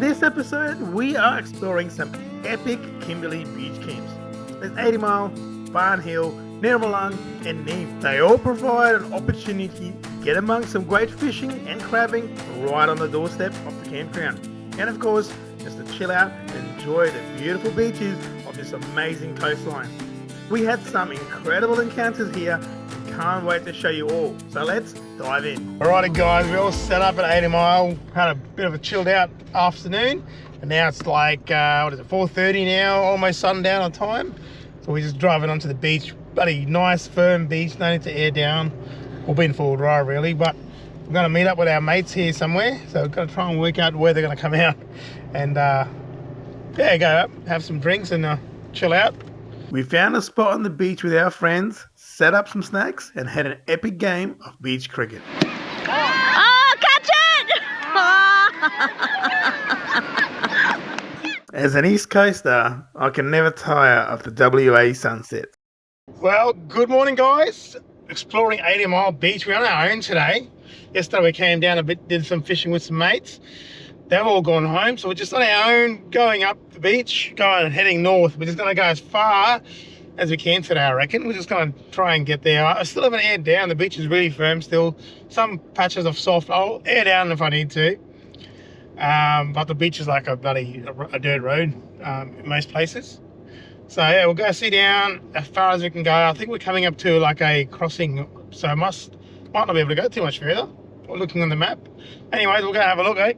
this episode, we are exploring some epic Kimberly Beach Camps. There's 80 Mile, Barn Hill, Gnylmarung and Neem. They all provide an opportunity to get among some great fishing and crabbing right on the doorstep of the campground. And of course, just to chill out and enjoy the beautiful beaches of this amazing coastline. We had some incredible encounters here and can't wait to show you all. So let's dive in. Alrighty guys, we're all set up at 80 Mile. Had a bit of a chilled out afternoon. And now it's like, 4:30 now, almost sundown on time. So we're just driving onto the beach. Bloody nice, firm beach, no need to air down. Or being full dry really, but we're going to meet up with our mates here somewhere. So we've got to try and work out where they're going to come out. And yeah, go up, have some drinks and chill out. We found a spot on the beach with our friends, set up some snacks and had an epic game of beach cricket. Oh, catch it! As an East Coaster, I can never tire of the WA sunset. Well, good morning guys. Exploring 80 Mile Beach. We're on our own today. Yesterday we came down a bit, did some fishing with some mates. They've all gone home, so we're just on our own, going up the beach, heading north. We're just going to go as far as we can today, I reckon. We're just going to try and get there. I still haven't aired down. The beach is really firm still. Some patches of soft. I'll air down if I need to. But the beach is like a dirt road in most places. So yeah, we'll go sit down as far as we can go. I think we're coming up to like a crossing, so might not be able to go too much further. We're looking on the map. Anyways, we'll go have a look, eh?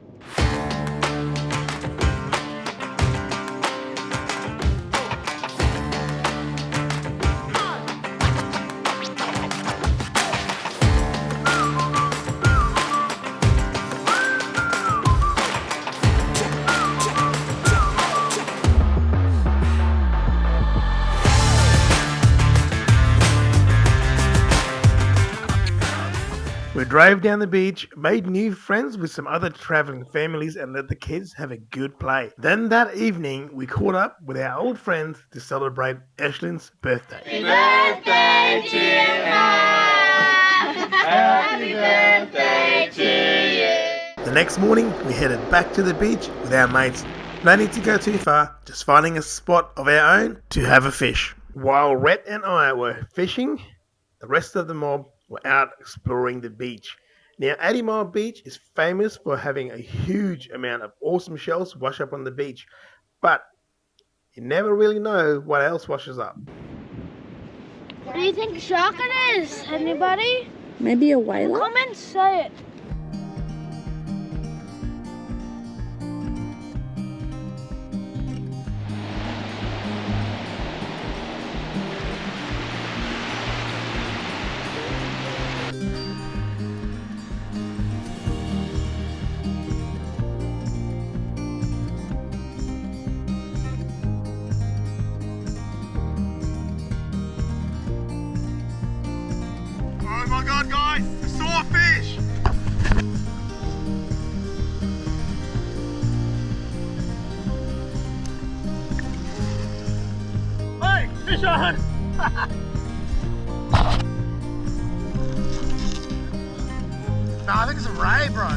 We drove down the beach, made new friends with some other travelling families and let the kids have a good play. Then that evening, we caught up with our old friends to celebrate Ashlyn's birthday. Happy birthday to you! Happy birthday to you! The next morning, we headed back to the beach with our mates. No need to go too far, just finding a spot of our own to have a fish. While Rhett and I were fishing, the rest of the mob were out exploring the beach. Now, 80 Mile Beach is famous for having a huge amount of awesome shells wash up on the beach, but you never really know what else washes up. What do you think shark it is? Anybody? Maybe a whaler? Comment, say it. Oh my god guys, I saw a fish! Hey, fish on! No, I think it's a ray, bro.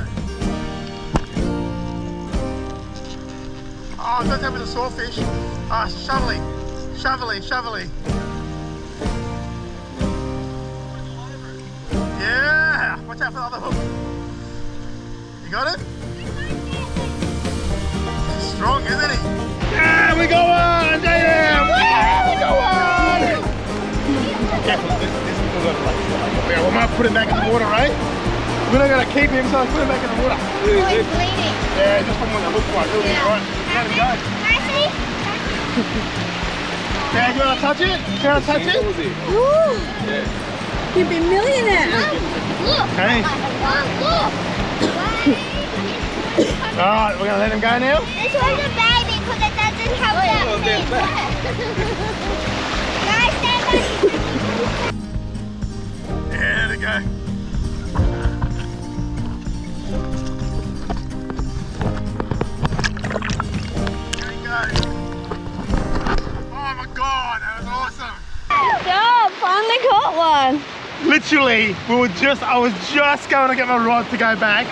Oh, don't tell me the sawfish. Ah, shovelly. Yeah! Watch out for the other hook. You got it? He's strong, isn't he? Yeah, we go on! Damn! We go on! Careful, this is a good place. Yeah, we might put him back in the water, right? We're not going to keep him, so let's put him back in the water. Oh, he's bleeding. Yeah, just from when the hook right. Really Yeah. right. Let him go. Yeah, you want to touch it? You want to touch it? Woo! You'd be a millionaire. Look. Hey. Look. Alright, we're going to let him go now? This was a baby because it doesn't have that thing. Guys, stand back. Yeah, there we go. There he goes. Oh my god, that was awesome. Good job, finally caught one. Literally, I was just going to get my rod to go back.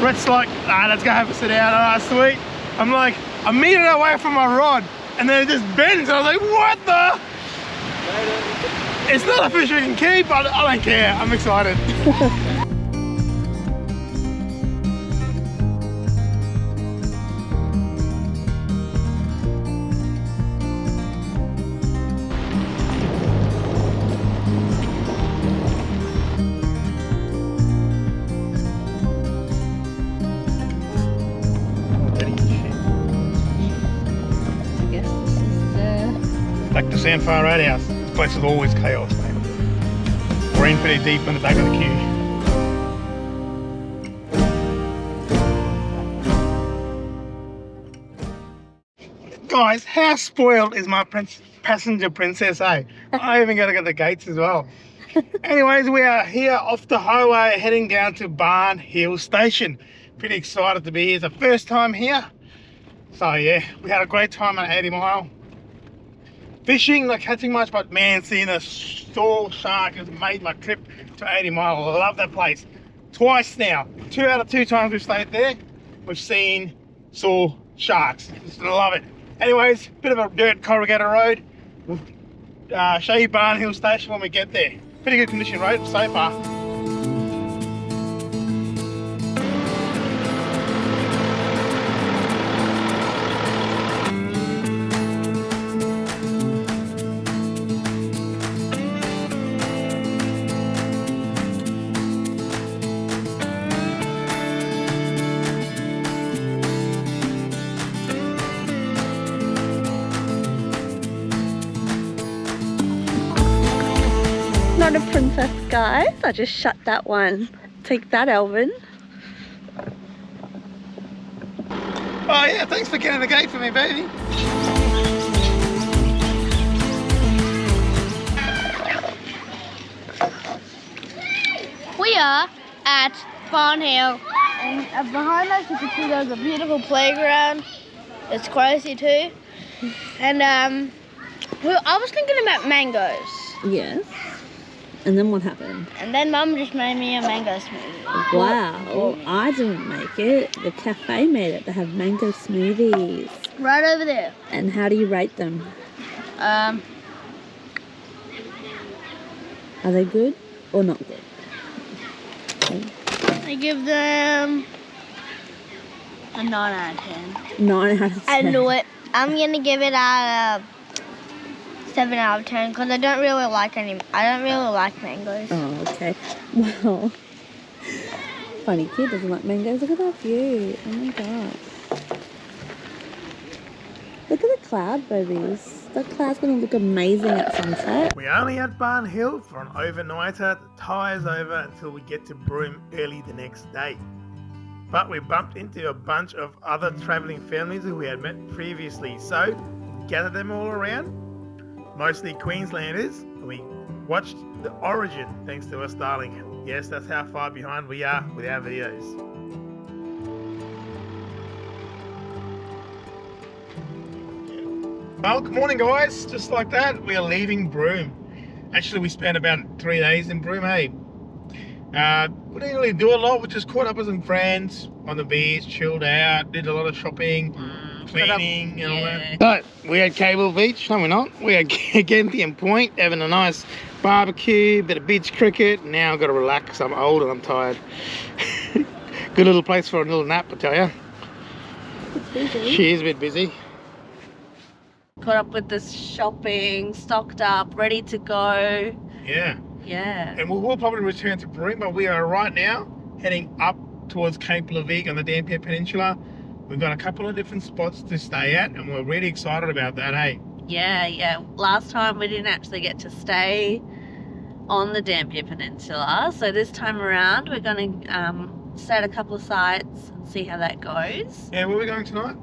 Brett's like, let's go have a sit down. Alright, sweet. I'm like a meter away from my rod, and then it just bends. I was like, what the? It's not a fish we can keep, but I don't care. I'm excited. Like the Sandfar Road House. This place is always chaos, mate. We're in pretty deep in the back of the queue. Guys, how spoiled is my passenger princess, eh? I even got to get the gates as well. Anyways, we are here off the highway heading down to Barn Hill Station. Pretty excited to be here. It's the first time here. So yeah, we had a great time on 80 Mile. Fishing, not catching much, but man, seeing a store shark has made my trip to 80 Mile. I love that place. Twice now. 2 out of 2 times we've stayed there, we've saw sharks. Just love it. Anyways, bit of a dirt corrugator road. We'll show you Barn Hill Station when we get there. Pretty good condition road so far. Not a princess, guys. I just shut that one. Take that, Elvin. Oh yeah, thanks for getting the gate for me, baby. We are at Barn Hill, and behind us you can see there's a beautiful playground. It's crazy too. And I was thinking about mangoes. Yes. And then what happened? And then Mum just made me a mango smoothie. Wow, I didn't make it. The cafe made it. They have mango smoothies. Right over there. And how do you rate them? Um, Are they good or not good? I give them a 9 out of 10. 9 out of 10. I knew it. I'm gonna give it a 7 out of 10 because I don't really like mangoes. Oh, okay. Well, funny kid doesn't like mangoes. Look at that view. Oh my god. Look at the cloud, babies. That cloud's gonna look amazing at sunset. We only had Barn Hill for an overnighter to tie us over until we get to Broome early the next day. But we bumped into a bunch of other travelling families who we had met previously, so we gathered them all around, mostly Queenslanders. We watched the origin thanks to us, darling. Yes, that's how far behind we are with our videos. Well, good morning guys. Just like that, we are leaving Broome. Actually, we spent about 3 days in Broome, hey? We didn't really do a lot. We just caught up with some friends on the beach, chilled out, did a lot of shopping, cleaning and all that. But we had Beagle Beach, no we're not. We had Genty and Point having a nice barbecue, bit of beach cricket. Now I've got to relax. I'm old and I'm tired. Good little place for a little nap, I tell you. It's busy. She is a bit busy. Caught up with this shopping, stocked up, ready to go. Yeah. Yeah. And we'll probably return to Broome, but we are right now heading up towards Cape Leveque on the Dampier Peninsula. We've got a couple of different spots to stay at, and we're really excited about that, hey? Yeah. Last time we didn't actually get to stay on the Dampier Peninsula, so this time around we're going to stay at a couple of sites and see how that goes. Yeah, where are we going tonight?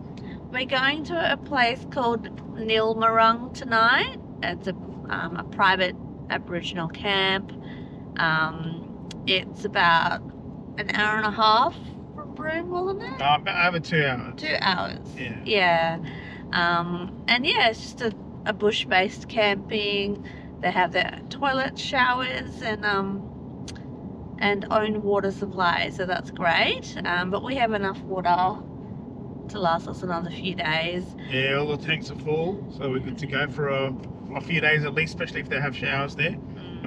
We're going to a place called Nilmerang tonight. It's a private Aboriginal camp. It's about an hour and a half from Broome, wasn't it? About over 2 hours. 2 hours. Yeah. And yeah, it's just a bush-based camping. They have their toilet, showers, and own water supply, so that's great. But we have enough water to last us another few days. Yeah, all the tanks are full, so we're good to go for a few days at least, especially if they have showers there.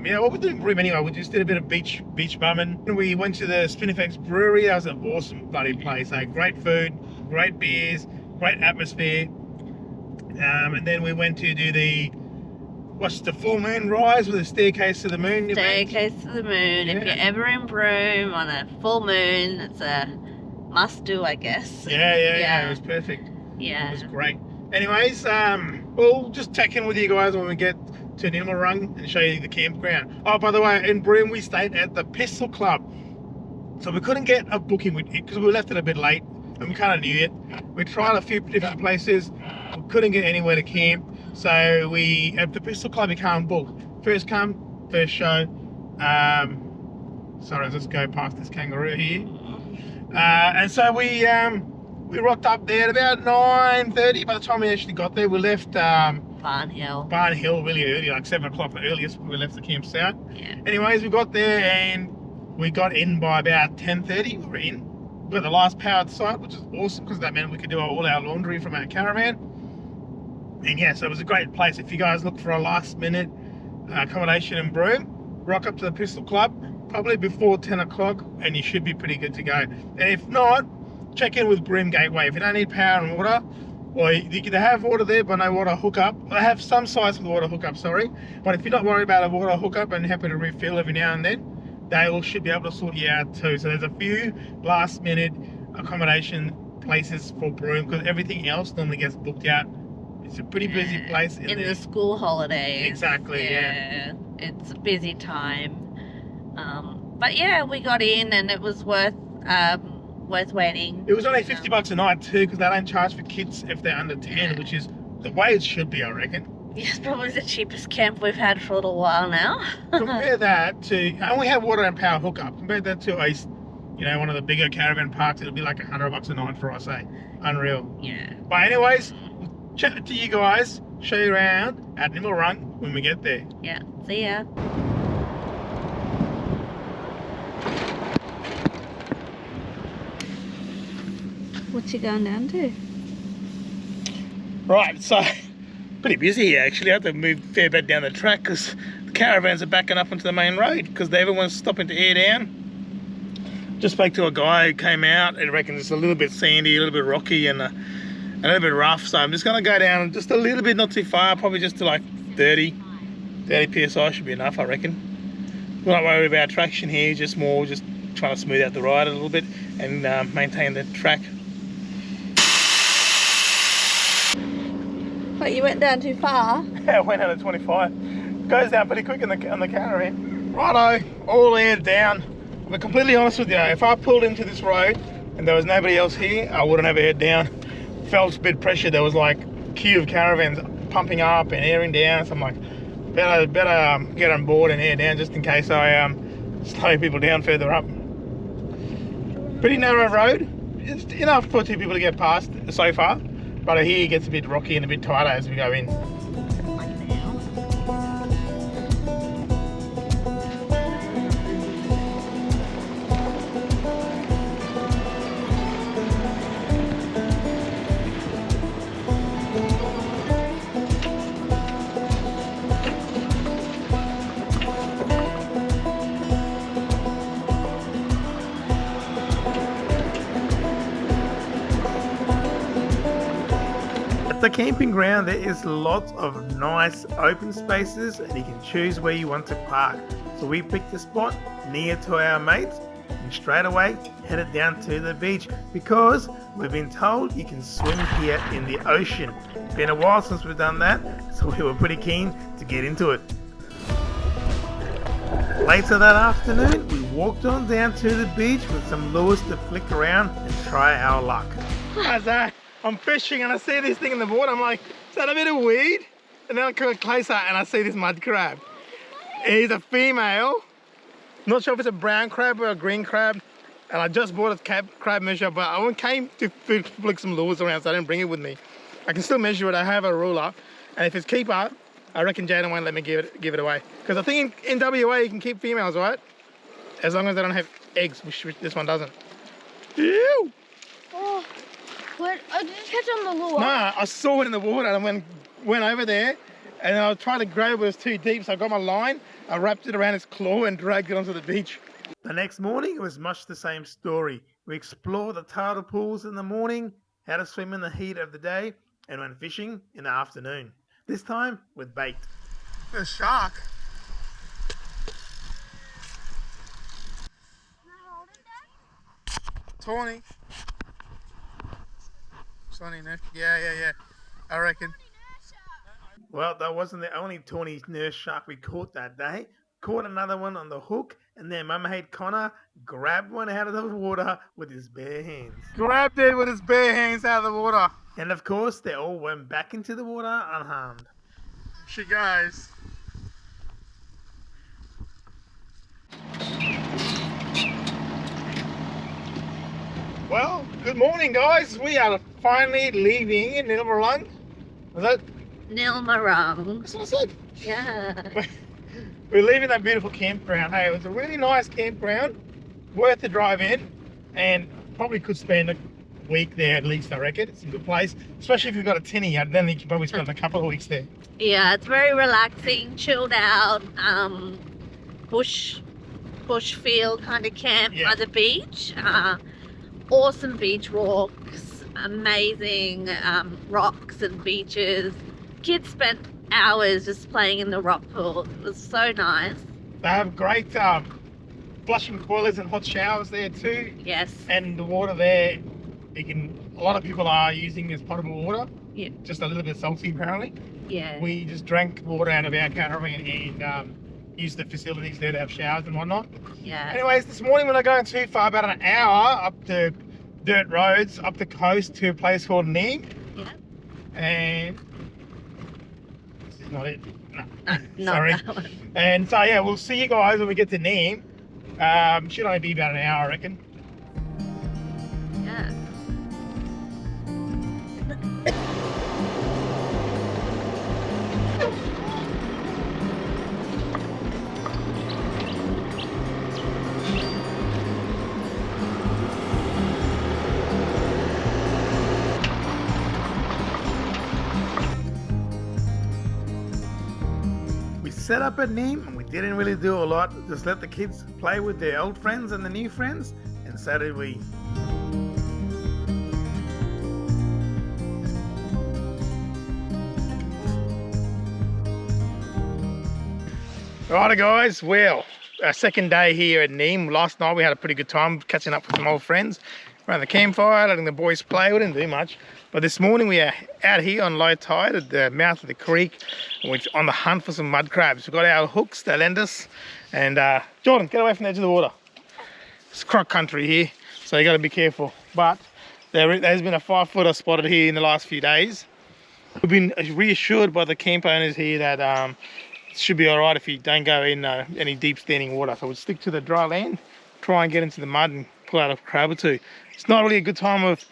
Yeah, what we're doing in Broome anyway, we just did a bit of beach bumming. We went to the Spinifex brewery. That was an awesome bloody place. Great food, great beers, great atmosphere. And then we went to do the full moon rise with a staircase to the moon. Staircase to the moon. Yeah. If you're ever in Broome on a full moon, it's a must do, I guess. Yeah, it was perfect. Yeah. It was great. Anyways, we'll just check in with you guys when we get to Nilmerang and show you the campground. Oh, by the way, in Broome we stayed at the Pistol Club, so we couldn't get a booking because we left it a bit late and we kind of knew it. We tried a few different places, we couldn't get anywhere to camp, so at the Pistol Club you can't book. First come, first show. Sorry, let's just go past this kangaroo here. And so we rocked up there at about 9:30. By the time we actually got there, we left Barn Hill really early, like 7 o'clock the earliest we left the campsite. Yeah. Anyways, we got there and we got in by about 10:30. We were in. We got the last powered site, which is awesome because that meant we could do all our laundry from our caravan. And yeah, so it was a great place. If you guys look for a last minute accommodation in Broome, rock up to the Pistol Club probably before 10 o'clock and you should be pretty good to go. And if not, check in with Broome Gateway. If you don't need power and water, or they have water there but no water hookup. They have some sites with water hookup, sorry. But if you're not worried about a water hookup and happy to refill every now and then, they should be able to sort you out too. So there's a few last minute accommodation places for Broome because everything else normally gets booked out. It's a pretty busy place in the school holidays. Exactly, yeah. It's a busy time. But yeah, we got in and it was worth waiting. It was only $50 a night too, because they don't charge for kids if they're under 10, which is the way it should be, I reckon. It's probably the cheapest camp we've had for a little while now. Compare that to, and we have water and power hookup. Compare that to one of the bigger caravan parks. It'll be like $100 a night for us, eh? Unreal. Yeah. But anyways, chat to you guys, show you around at Nilmerang when we get there. Yeah. See ya. What you going down to? Right, so pretty busy here actually. I have to move a fair bit down the track because the caravans are backing up onto the main road because everyone's stopping to air down. Just spoke to a guy who came out and reckons it's a little bit sandy, a little bit rocky and a little bit rough, so I'm just going to go down just a little bit, not too far, probably just to like 30 psi should be enough, I reckon. We're not worried about traction here, just trying to smooth out the ride a little bit and maintain the track. But you went down too far. Yeah, I went out at 25. Goes down pretty quick on the caravan. Righto, all aired down. I'll be completely honest with you, if I pulled into this road and there was nobody else here, I wouldn't have aired down. Felt a bit pressure. There was like a queue of caravans pumping up and airing down. So I'm like, better get on board and air down just in case I slow people down further up. Pretty narrow road. It's enough for 2 people to get past so far. But here it gets a bit rocky and a bit tighter as we go in. At the camping ground there is lots of nice open spaces and you can choose where you want to park. So we picked a spot near to our mates and straight away headed down to the beach because we've been told you can swim here in the ocean. It's been a while since we've done that, so we were pretty keen to get into it. Later that afternoon we walked on down to the beach with some lures to flick around and try our luck. How's that? I'm fishing and I see this thing in the water. I'm like, is that a bit of weed? And then I come closer and I see this mud crab. He's a female. Not sure if it's a brown crab or a green crab. And I just bought a crab measure, but I came to flick some lures around, so I didn't bring it with me. I can still measure it. I have a ruler. And if it's keeper, I reckon Jaden won't let me give it away. Because I think in WA you can keep females, right? As long as they don't have eggs, which this one doesn't. Ew! Oh, what catch on the lure? No, I saw it in the water and went over there and I was trying to grab it, but it was too deep, so I got my line, I wrapped it around its claw and dragged it onto the beach. The next morning, it was much the same story. We explored the tidal pools in the morning, how to swim in the heat of the day, and went fishing in the afternoon. This time with bait. The shark. Tawny. Sonny nurse. Yeah. I reckon. Well, that wasn't the only tawny nurse shark we caught that day. Caught another one on the hook, and then my mate Connor grabbed one out of the water with his bare hands. Grabbed it with his bare hands out of the water. And of course, they all went back into the water unharmed. She goes. Well, good morning, guys. We are finally leaving in Nilmerang. Was that? Nilmerang. That's what I said. Yeah. We're leaving that beautiful campground. Hey, it was a really nice campground, worth the drive in, and probably could spend a week there at least, I reckon. It's a good place, especially if you've got a tinny, then you can probably spend a couple of weeks there. Yeah, it's very relaxing, chilled out, bush feel kind of camp by the beach. Awesome beach walks, amazing rocks and beaches. Kids spent hours just playing in the rock pool. It was so nice. They have great flushing boilers and hot showers there too. Yes. And the water there, a lot of people are using as potable water. Yeah. Just a little bit salty apparently. Yeah. We just drank water out of our caravan and used the facilities there to have showers and whatnot. Yeah. Anyways, this morning we're not going too far, about an hour up the dirt roads, up the coast to a place called Neem. Yeah. And this is not it. No, not sorry. That one. And so yeah, we'll see you guys when we get to Neem. Should only be about an hour, I reckon. Yeah. Set up at Neem and we didn't really do a lot, just let the kids play with their old friends and the new friends, and so did we. Righto guys, well, our second day here at Neem. Last night we had a pretty good time catching up with some old friends around the campfire, letting the boys play. We didn't do much. But this morning we are out here on low tide at the mouth of the creek, and we're on the hunt for some mud crabs. We've got our hooks, they lend us, and Jordan, get away from the edge of the water. It's croc country here, so you got to be careful. But there's been a 5-footer spotted here in the last few days. We've been reassured by the camp owners here that it should be all right if you don't go in any deep standing water. So we'll stick to the dry land, try and get into the mud and pull out a crab or two. It's not really a good time of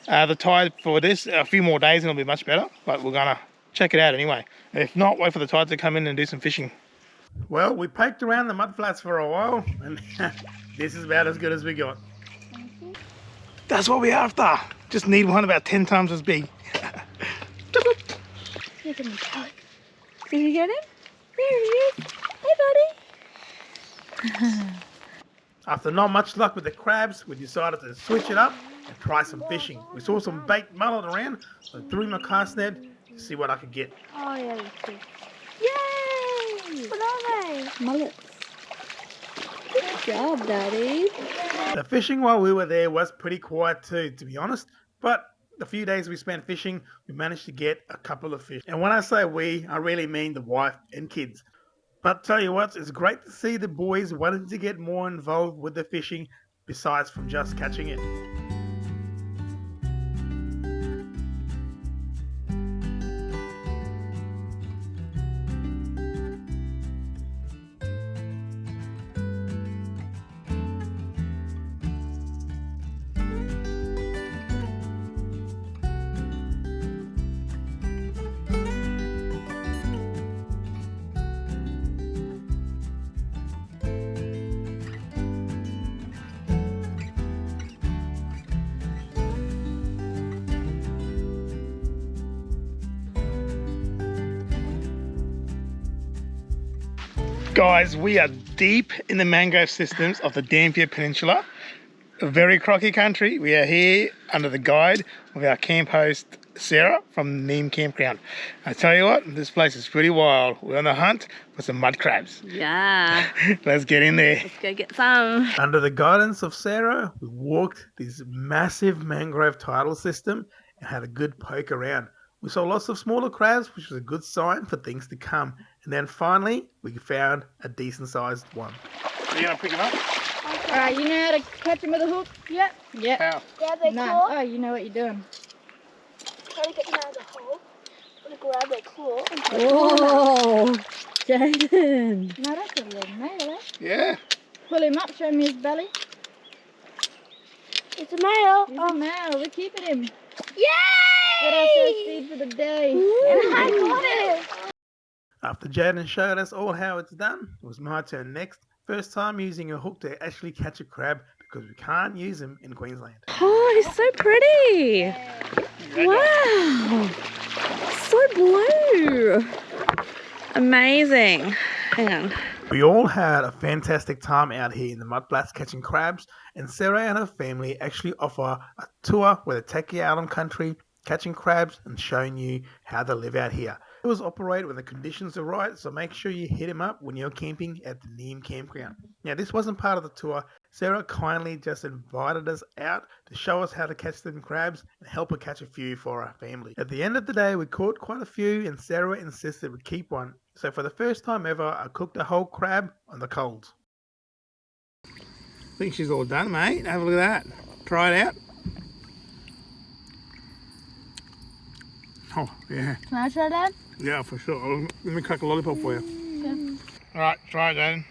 the tide for this. A few more days and it'll be much better, but we're gonna check it out anyway. If not, wait for the tide to come in and do some fishing. Well, we poked around the mud flats for a while and this is about as good as we got. That's what we're after. Just need one about 10 times as big. Look at me, Kelly. Did you get him? There he is. Hey, buddy. After not much luck with the crabs, we decided to switch it up and try some fishing. We saw some baked mullet around, so I threw my cast net to see what I could get. Oh, yeah, that's good. Yay! What are they? Mullets. Good job, Daddy. The fishing while we were there was pretty quiet too, to be honest, but the few days we spent fishing, we managed to get a couple of fish. And when I say we, I really mean the wife and kids. But tell you what, it's great to see the boys wanting to get more involved with the fishing besides from just catching it. Guys, we are deep in the mangrove systems of the Dampier Peninsula. A very crocky country. We are here under the guide of our camp host Sarah from Neem Campground. I tell you what, this place is pretty wild. We're on the hunt for some mud crabs. Yeah. Let's get in there. Let's go get some. Under the guidance of Sarah, we walked this massive mangrove tidal system and had a good poke around. We saw lots of smaller crabs, which was a good sign for things to come. And then finally, we found a decent sized one. Are you going to pick him up? Alright, you know how to catch him with a hook? Yep. Yep. How? Grab their claw. Oh, you know what you're doing. Try to get them out of the hole. I'm going to grab their claw. Whoa, Jaden. No, that's a little male, eh? Yeah. Pull him up, show me his belly. It's a male. He's a male, we're keeping him. Yay! Get our first feed for the day. And I got it! After Jaden showed us all how it's done, it was my turn next. First time using a hook to actually catch a crab because we can't use them in Queensland. Oh, he's so pretty. Wow. So blue. Amazing. Hang on. We all had a fantastic time out here in the mudflats catching crabs, and Sarah and her family actually offer a tour where they take you out on country, catching crabs and showing you how they live out here. It was operate when the conditions are right, so make sure you hit him up when you're camping at the Neem Campground. Now, this wasn't part of the tour. Sarah kindly just invited us out to show us how to catch them crabs and help her catch a few for our family. At the end of the day, we caught quite a few, and Sarah insisted we keep one. So for the first time ever, I cooked a whole crab on the coals. I think she's all done, mate. Have a look at that. Try it out. Oh, yeah. Can I try that? Yeah, for sure. Let me crack a lollipop for you. Okay. Alright, try it, Jaden.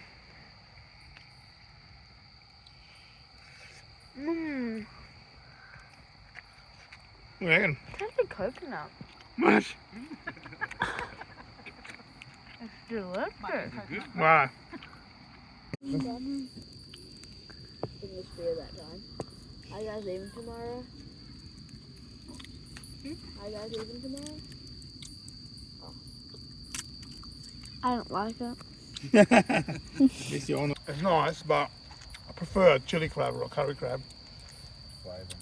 Mmm. What do you reckon? That's a coconut. Much. It's delicious. Wow. In this beer that time. Are you guys leaving tomorrow? Are you guys leaving tomorrow? Oh. I don't like it. It's nice, but I prefer a chili crab or a curry crab.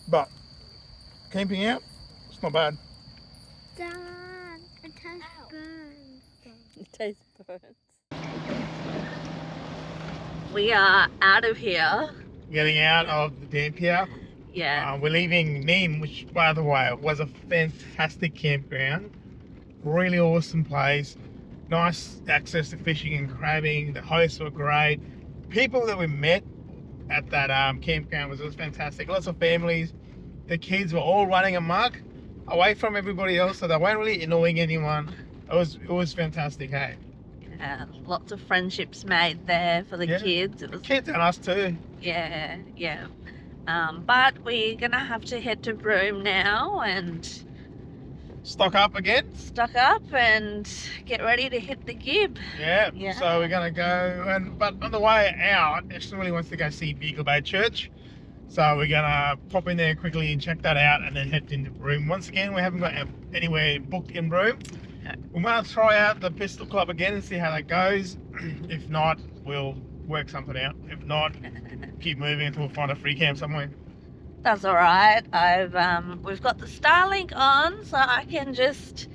But camping out, it's not bad. Dad, it tastes burns. It tastes burns. We are out of here. Getting out of the Dampier. Yeah. We're leaving Neem, which, by the way, was a fantastic campground. Really awesome place. Nice access to fishing and crabbing. The hosts were great. People that we met at that campground was fantastic. Lots of families. The kids were all running amok away from everybody else, so they weren't really annoying anyone. It was fantastic, hey? Lots of friendships made there for the kids. It was Kids and us too. Yeah. But we're gonna have to head to Broome now and Stock up again. stock up and get ready to hit the Gibb. Yeah. Yeah. So we're gonna go, but on the way out, Ashley really wants to go see Beagle Bay Church. So we're gonna pop in there quickly and check that out, and then head into Broome. Once again, we haven't got anywhere booked in Broome. We might try out the Pistol Club again and see how that goes. If not, we'll work something out. If not, keep moving until we find a free camp somewhere. That's all right. We've got the Starlink on, so I can just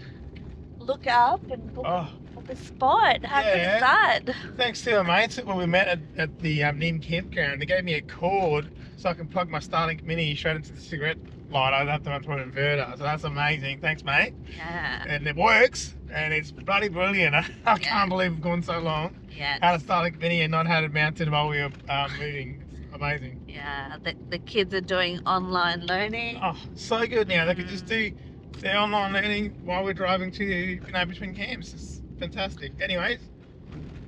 look up and book the spot. How good is that? Thanks to our mates when we met at the Neem Campground. They gave me a cord so I can plug my Starlink Mini straight into the cigarette light. I don't have to run through an inverter, so that's amazing. Thanks, mate. Yeah. And it works, and it's bloody brilliant. I can't believe we've gone so long. Yeah. Had a Starlink Mini and not had it mounted while we were moving. It's amazing. Yeah. The kids are doing online learning. Oh, so good now. They can just do their online learning while we're driving to between camps. It's fantastic. Anyways,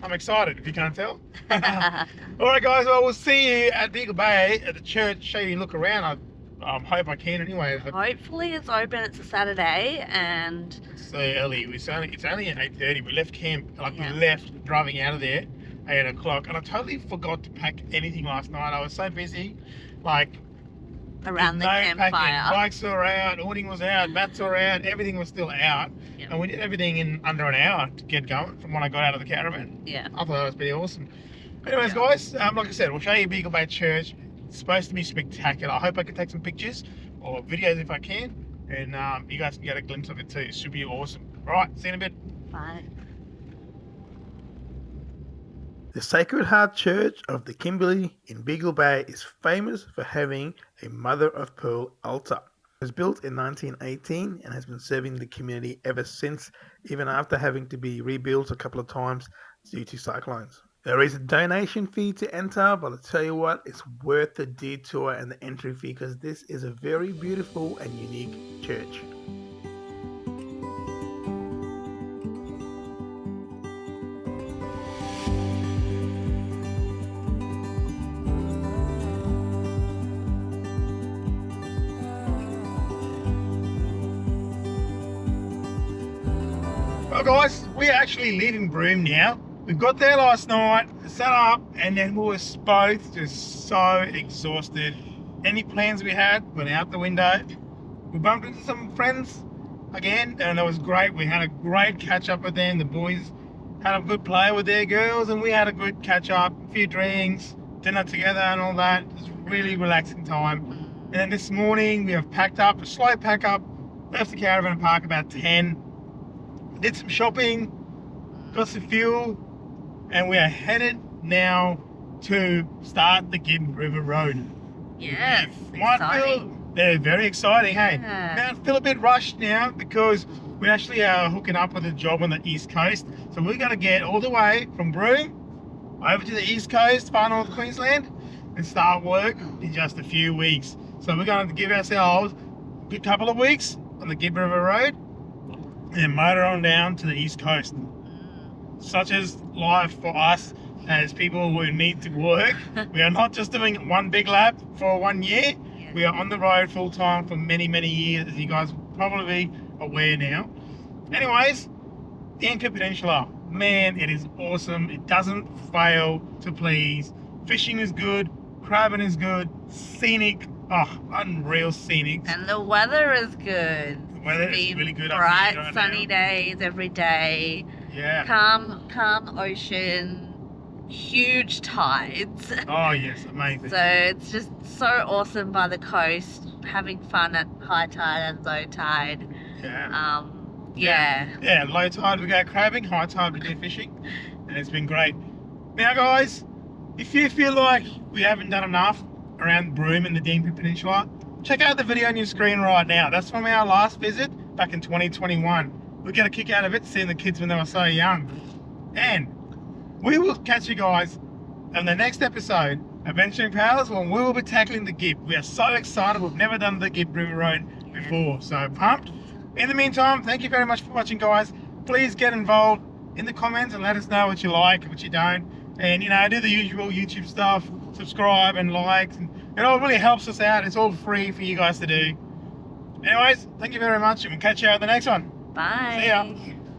I'm excited if you can't tell. Alright guys, well we'll see you at Beagle Bay at the church, show you a look around. I hope I can anyway. Hopefully it's open. It's a Saturday and It's so early. It's only at 8:30. We left camp, we left driving out of there 8 o'clock, and I totally forgot to pack anything last night. I was so busy, around the no campfire. packing. Bikes were out, awning was out, mats were out, everything was still out. Yeah. And we did everything in under an hour to get going from when I got out of the caravan. Yeah. I thought that was pretty awesome. Anyways, Yeah. guys, like I said, we'll show you Beagle Bay Church. It's supposed to be spectacular. I hope I can take some pictures or videos if I can. And you guys can get a glimpse of it too. It should be awesome. All right, see you in a bit. Bye. The Sacred Heart Church of the Kimberley in Beagle Bay is famous for having a mother of pearl altar. It was built in 1918 and has been serving the community ever since, even after having to be rebuilt a couple of times due to cyclones. There is a donation fee to enter, but I'll tell you what, it's worth the detour and the entry fee because this is a very beautiful and unique church. Well guys, we're actually leaving Broome now. We got there last night, set up, and then we were both just so exhausted. Any plans we had went out the window. We bumped into some friends again, and it was great. We had a great catch up with them. The boys had a good play with their girls, and we had a good catch up, a few drinks, dinner together and all that. It was a really relaxing time. And then this morning we have packed up, a slow pack up, left the caravan park about 10, did some shopping, got some fuel, and we are headed now to start the Gibb River Road. Yes, They're very exciting, hey? Yeah. Now I feel a bit rushed now because we actually are hooking up with a job on the East Coast. So we're going to get all the way from Broome over to the East Coast, far north Queensland, and start work in just a few weeks. So we're going to give ourselves a good couple of weeks on the Gibb River Road and then motor on down to the East Coast. Such as life for us as people who need to work. We are not just doing one big lap for 1 year. Yeah. We are on the road full time for many, many years, as you guys will probably be aware now. Anyways, the Gibb Peninsula, man, it is awesome. It doesn't fail to please. Fishing is good, crabbing is good, scenic, unreal scenic. And the weather is good. The weather is Been really good up bright, here right sunny now. days every day. Yeah. Calm ocean, huge tides. Oh yes, amazing. So it's just so awesome by the coast, having fun at high tide and low tide. Yeah. Yeah. Yeah, low tide we go crabbing, high tide we do fishing, and it's been great. Now guys, if you feel like we haven't done enough around Broome and the Gibb Peninsula, check out the video on your screen right now. That's from our last visit back in 2021. We get a kick out of it seeing the kids when they were so young. And we will catch you guys on the next episode of Venturing Pals when we will be tackling the Gibb. We are so excited. We've never done the Gibb River Road before, so pumped. In the meantime, thank you very much for watching, guys. Please get involved in the comments and let us know what you like, what you don't. And, you know, do the usual YouTube stuff, subscribe and like. It all really helps us out. It's all free for you guys to do. Anyways, thank you very much, and we'll catch you on the next one. Bye. See ya.